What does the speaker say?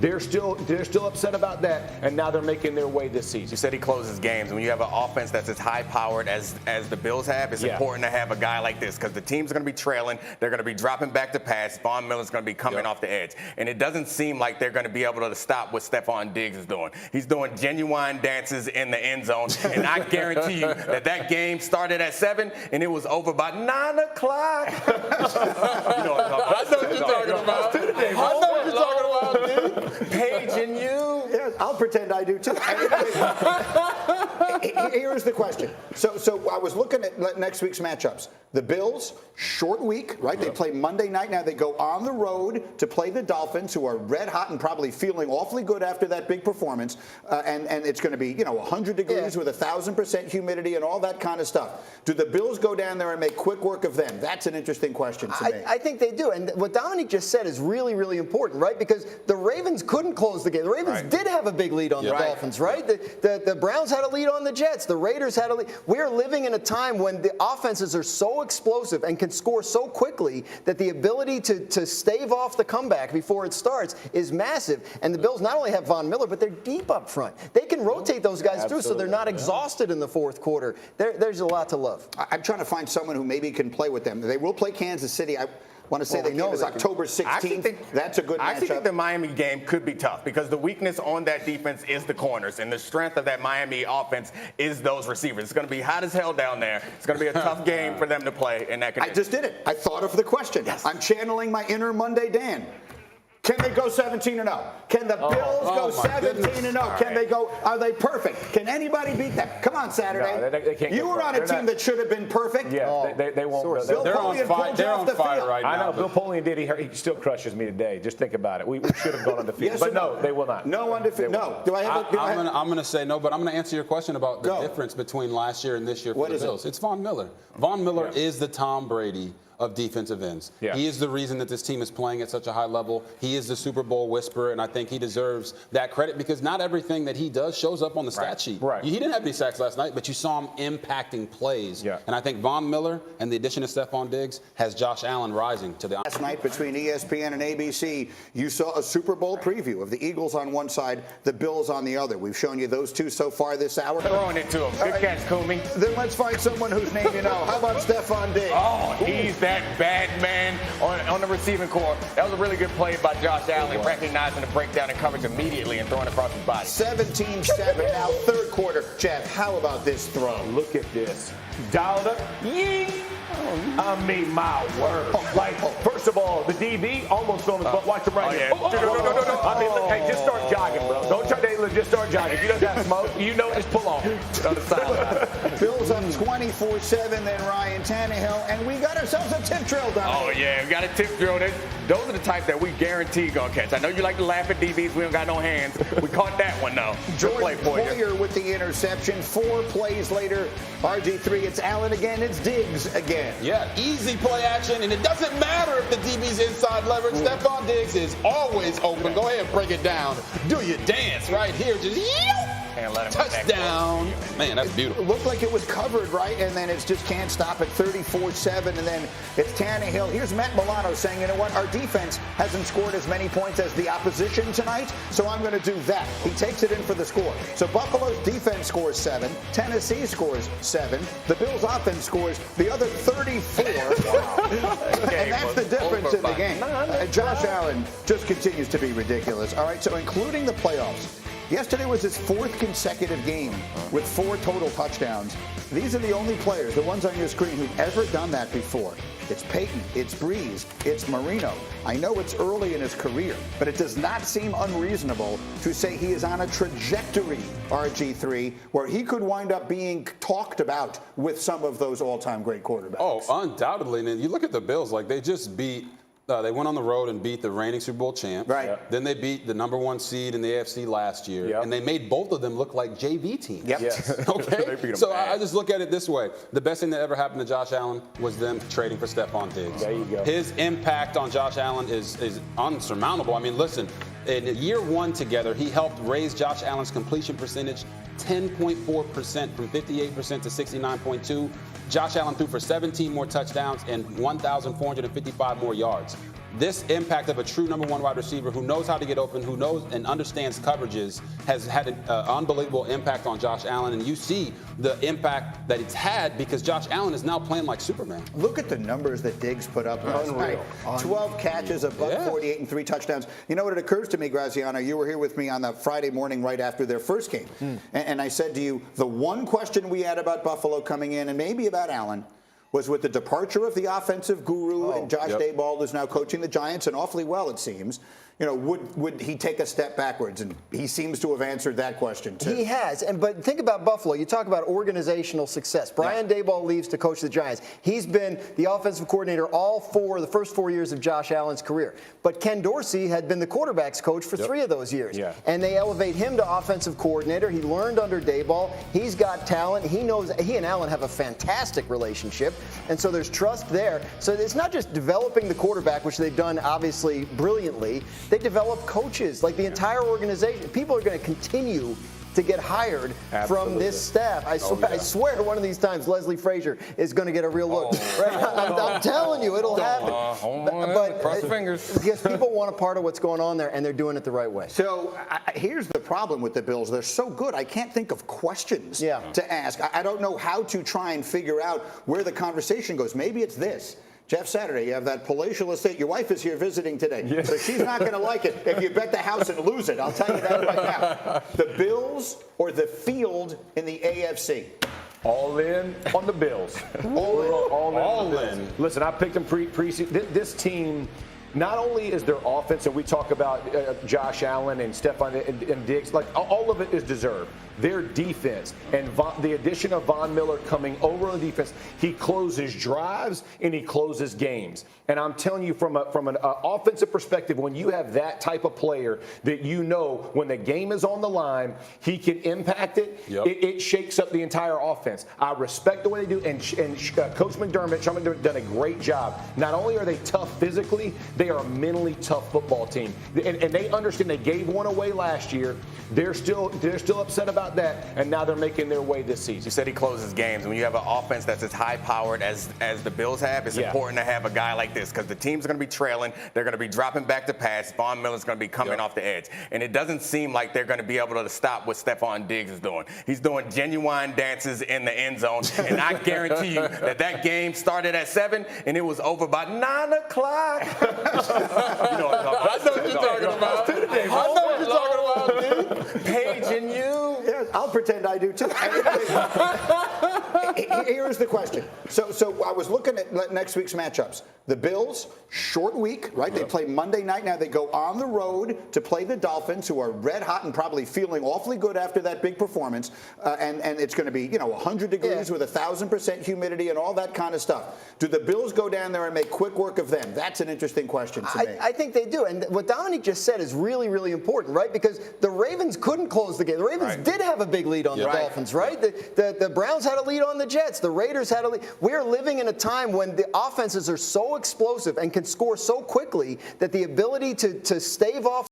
They're still upset about that, and now they're making their way this season. You said he closes games. When you have an offense that's as high-powered as the Bills have, it's important to have a guy like this because the team's going to be trailing. They're going to be dropping back to pass. Von Miller's going to be coming off the edge. And it doesn't seem like they're going to be able to stop what Stefon Diggs is doing. He's doing genuine dances in the end zone, and I guarantee you that game started at 7, and it was over by 9 o'clock. You know what I'm talking about. I know what you're talking about, dude. Paige and you. Yeah, I'll pretend I do too. Here's the question. So I was looking at next week's matchups. The Bills, short week, right? They play Monday night. Now they go on the road to play the Dolphins, who are red hot and probably feeling awfully good after that big performance. And it's going to be, 100 degrees with 1,000% humidity and all that kind of stuff. Do the Bills go down there and make quick work of them? That's an interesting question to me. I think they do. And what Dominique just said is really, really important, right? Because the Ravens couldn't close the game. The Ravens did have a big lead on the Dolphins, right? The Browns had a lead on the Jets. The Raiders had a lead. We're living in a time when the offenses are so explosive and can score so quickly that the ability to stave off the comeback before it starts is massive. And the Bills not only have Von Miller, but they're deep up front. They can rotate those guys through so they're not exhausted in the fourth quarter. There's a lot to love. I'm trying to find someone who maybe can play with them. They will play Kansas City. I want to say the game is October 16th. That's a good matchup. I think the Miami game could be tough because the weakness on that defense is the corners, and the strength of that Miami offense is those receivers. It's going to be hot as hell down there. It's going to be a tough game for them to play in that condition. I just did it. I thought of the question. Yes. I'm channeling my inner Monday Dan. Can they go 17-0? Can the Bills go 17-0? Can they go? Are they perfect? Can anybody beat them? Come on, Saturday. No, they can't. You were on a team that should have been perfect. Yeah, they won't. They're on fire right now. I know Bill Polian did. He still crushes me today. Just think about it. We should have gone undefeated. Yes, but no, they will not. No undefeated. No. Do I have? I'm going to say no, but I'm going to answer your question about the difference between last year and this year for the Bills. It's Von Miller. Von Miller is the Tom Brady of defensive ends. Yeah. He is the reason that this team is playing at such a high level. He is the Super Bowl whisperer, and I think he deserves that credit because not everything that he does shows up on the stat sheet. Right. He didn't have any sacks last night, but you saw him impacting plays. Yeah. And I think Von Miller and the addition of Stefon Diggs has Josh Allen rising to the last night between ESPN and ABC, you saw a Super Bowl preview of the Eagles on one side, the Bills on the other. We've shown you those two so far this hour. Throwing it to him. Good catch, Kumi. Then let's find someone whose name you know. How about Stefon Diggs? Oh, he's that bad man on the receiving core. That was a really good play by Josh Allen, recognizing the breakdown and coverage immediately and throwing across his body. 17-7 now, third quarter. Jeff, how about this throw? Look at this. Dialed up. Yee! I mean, my word. First of all, the DB almost on his butt. Watch him right here. No. I mean, look, hey, just start jogging, bro. Don't try to just start jogging. If you don't got smoke, just pull on. On the sideline. Bills up 24-7, then Ryan Tannehill, and we got ourselves a tip drill done. Oh, yeah, we got a tip drill. Those are the type that we guarantee going to catch. I know you like to laugh at DBs. We don't got no hands. We caught that one, though. Jordan Poyer with the interception. 4 plays later, RG3, it's Allen again, it's Diggs again. Yeah, easy play action, and it doesn't matter if the DB's inside leverage. Stefon Diggs is always open. Go ahead and break it down. Do your dance right here. Just and let him touchdown. Man, that's beautiful. It looked like it was covered, right? And then it just can't stop at 34-7. And then it's Tannehill. Here's Matt Milano saying, you know what? Our defense hasn't scored as many points as the opposition tonight, so I'm going to do that. He takes it in for the score. So Buffalo's defense scores 7. Tennessee scores 7. The Bills' offense scores the other 34. And that's the difference in the game. Josh Allen just continues to be ridiculous. All right, so including the playoffs. Yesterday was his 4th consecutive game with 4 total touchdowns. These are the only players, the ones on your screen, who've ever done that before. It's Peyton, it's Breeze, it's Marino. I know it's early in his career, but it does not seem unreasonable to say he is on a trajectory, RG3, where he could wind up being talked about with some of those all-time great quarterbacks. Oh, undoubtedly. And you look at the Bills, like they just beat they went on the road and beat the reigning Super Bowl champ. Right. Yep. Then they beat the #1 seed in the AFC last year. Yep. And they made both of them look like JV teams. Yep. Yes. Okay? So I just look at it this way. The best thing that ever happened to Josh Allen was them trading for Stefon Diggs. There you go. His impact on Josh Allen is unsurmountable. I mean, listen, in year 1 together, he helped raise Josh Allen's completion percentage 10.4% from 58% to 69.2%. Josh Allen threw for 17 more touchdowns and 1,455 more yards. this impact of a true number one wide receiver who knows how to get open, who knows and understands coverages, has had an unbelievable impact on Josh Allen. And you see the impact that it's had because Josh Allen is now playing like Superman. Look at the numbers that Diggs put up last night. 12 catches, a buck 48, and 3 touchdowns. You know what, it occurs to me, Graziano, you were here with me on the Friday morning right after their first game. And I said to you, the one question we had about Buffalo coming in, and maybe about Allen, was with the departure of the offensive guru and Josh Daboll, who's now coaching the Giants, and awfully well, it seems. You know, would he take a step backwards? And he seems to have answered that question, too. He has. But think about Buffalo. You talk about organizational success. Brian Daboll leaves to coach the Giants. He's been the offensive coordinator the first 4 years of Josh Allen's career. But Ken Dorsey had been the quarterback's coach for 3 of those years. And they elevate him to offensive coordinator. He learned under Daboll. He's got talent. He knows he and Allen have a fantastic relationship. And so there's trust there. So it's not just developing the quarterback, which they've done obviously brilliantly. They develop coaches, like the entire organization. People are going to continue to get hired from this staff. I swear one of these times Leslie Frazier is going to get a real look. I'm telling you, it'll happen. But cross your fingers. Because people want a part of what's going on there, and they're doing it the right way. So here's the problem with the Bills. They're so good, I can't think of questions to ask. I don't know how to try and figure out where the conversation goes. Maybe it's this. Jeff Saturday, you have that palatial estate. Your wife is here visiting today, so she's not going to like it if you bet the house and lose it. I'll tell you that right now. The Bills or the field in the AFC? All in on the Bills. All in. Listen, I picked them preseason. This team, not only is their offense, and we talk about Josh Allen and Stefon and Diggs, like all of it is deserved. Their defense and the addition of Von Miller coming over on the defense, he closes drives and he closes games. And I'm telling you, from an offensive perspective, when you have that type of player that you know when the game is on the line, he can impact it, it shakes up the entire offense. I respect the way they do, and Coach McDermott done a great job. Not only are they tough physically, they are a mentally tough football team. And they understand they gave one away last year. They're still upset about that, and now they're making their way this season. You said he closes games. When you have an offense that's as high-powered as the Bills have, it's important to have a guy like this because the team's going to be trailing. They're going to be dropping back to pass. Von Miller's going to be coming off the edge. And it doesn't seem like they're going to be able to stop what Stefon Diggs is doing. He's doing genuine dances in the end zone, and I guarantee you that game started at 7 and it was over by 9 o'clock. You know what I'm talking about. I know what you're talking about, dude. Paige and you. Yeah, I'll pretend I do too. Here's the question. So I was looking at next week's matchups. The Bills, short week, right? They play Monday night. Now they go on the road to play the Dolphins, who are red hot and probably feeling awfully good after that big performance. And it's going to be 100 degrees with 1,000% humidity and all that kind of stuff. Do the Bills go down there and make quick work of them? That's an interesting question to me. I think they do. And what Dominique just said is really, really important, right? Because the Ravens couldn't close the game. The Ravens did have a big lead on the Dolphins, right? The Browns had a lead on the Jets. The Raiders had a lead. We're living in a time when the offenses are so explosive and can score so quickly that the ability to stave off